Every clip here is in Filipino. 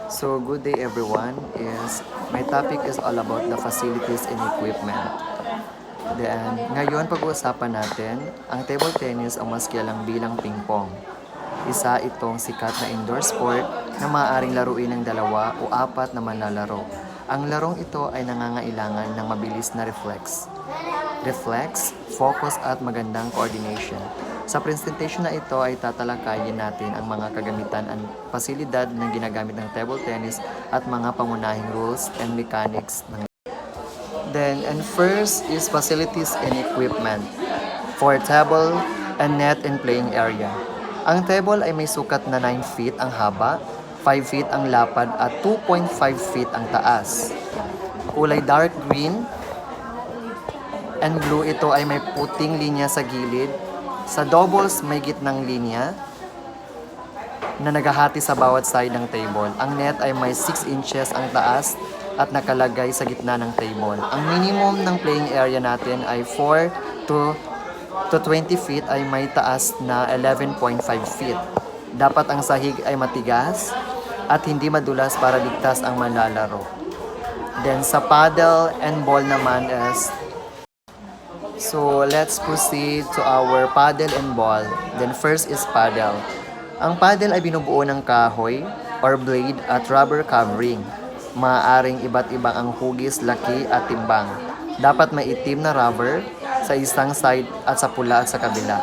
So good day everyone. My topic is all about the facilities and equipment. Then ngayon pag-uusapan natin ang table tennis o mas kilalang bilang ping pong. Isa itong sikat na indoor sport na maaaring laruin ng dalawa o apat na manlalaro. Ang larong ito ay nangangailangan ng mabilis na reflex, focus at magandang coordination. Sa presentation na ito ay tatalakayin natin ang mga kagamitan at pasilidad na ginagamit ng table tennis at mga pangunahing rules and mechanics ng and first is facilities and equipment for table and net and playing area. Ang table ay may sukat na 9 feet ang haba, 5 feet ang lapad at 2.5 feet ang taas. Kulay dark green and blue, ito ay may puting linya sa gilid. Sa doubles, may gitnang linya na naghahati sa bawat side ng table. Ang net ay may 6 inches ang taas at nakalagay sa gitna ng table. Ang minimum ng playing area natin ay 4 to 20 feet ay may taas na 11.5 feet. Dapat ang sahig ay matigas at hindi madulas para ligtas ang manlalaro. Then sa paddle and ball naman is so let's proceed to our paddle and ball. Then first is paddle. Ang paddle ay binubuo ng kahoy or blade at rubber covering. Maaaring iba't ibang ang hugis, laki at timbang. Dapat may itim na rubber sa isang side at sa pula at sa kabila.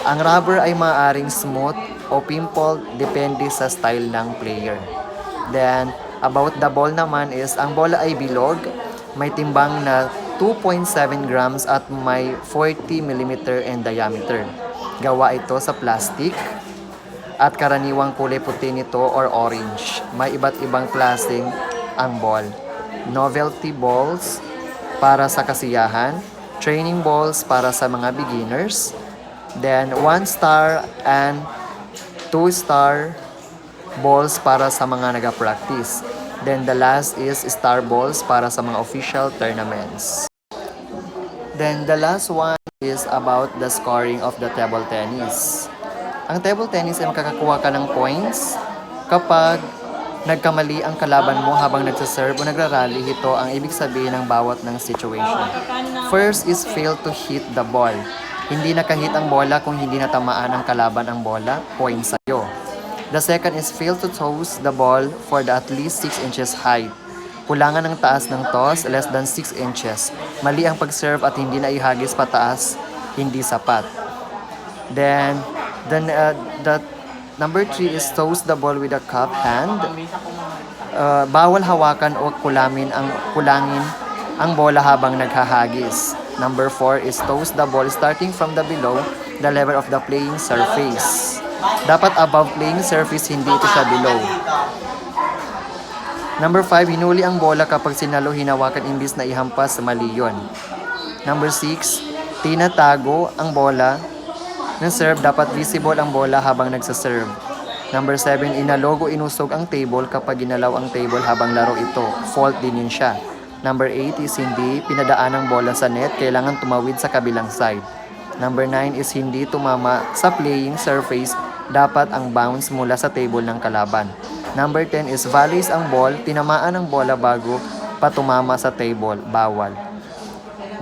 Ang rubber ay maaaring smooth o pimple depende sa style ng player. Then about the ball naman is ang bola ay bilog, may timbang na 2.7 grams at may 40 mm in diameter. Gawa ito sa plastic at karaniwang kulay puti nito or orange. May iba't ibang klaseng ang ball. Novelty balls para sa kasiyahan, training balls para sa mga beginners, then 1-star and 2-star balls para sa mga nag-practice. Then the last is star balls para sa mga official tournaments. Then the last one is about the scoring of the table tennis. Ang table tennis ay makakakuha ka ng points kapag nagkamali ang kalaban mo habang nagsaserve o nagrarally. Ito ang ibig sabihin ng bawat ng situation. First is fail to hit the ball. Hindi nakahit ang bola kung hindi natamaan ang kalaban ang bola, points sa'yo. The second is fail to toss the ball for the at least 6 inches height. Kulangan ng taas ng toss, less than 6 inches. Mali ang pag-serve at hindi na ihagis pataas, hindi sapat. Then the number 3 is toss the ball with a cup hand. Bawal hawakan o kulangin ang bola habang naghahagis. Number 4 is toss the ball starting from the below the level of the playing surface. Dapat above playing surface, hindi ito siya below. Number 5, hinuli ang bola kapag sinalo, hinawakan imbis na ihampas, mali yun. Number 6, tinatago ang bola ng serve, dapat visible ang bola habang nagsaserve. Number 7, inalogo, inusog ang table kapag ginalaw ang table habang laro ito, fault din yun siya. Number 8 is hindi pinadaan ang bola sa net, kailangan tumawid sa kabilang side. Number 9 is hindi tumama sa playing surface, dapat ang bounce mula sa table ng kalaban. Number 10 is volleys ang ball, tinamaan ang bola bago pa tumama sa table, bawal.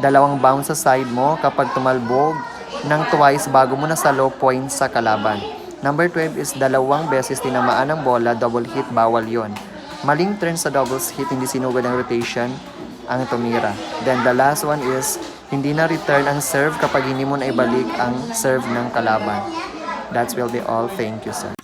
Dalawang bounce sa side mo kapag tumalbog ng twice bago mo nasalo, points sa kalaban. Number 12 is dalawang beses tinamaan ang bola, double hit, bawal yon. Maling turn sa doubles hit, hindi sinugod ang rotation ang tumira. Then the last one is hindi na return ang serve kapag hindi mo na ibalik ang serve ng kalaban. That will be all. Thank you, sir.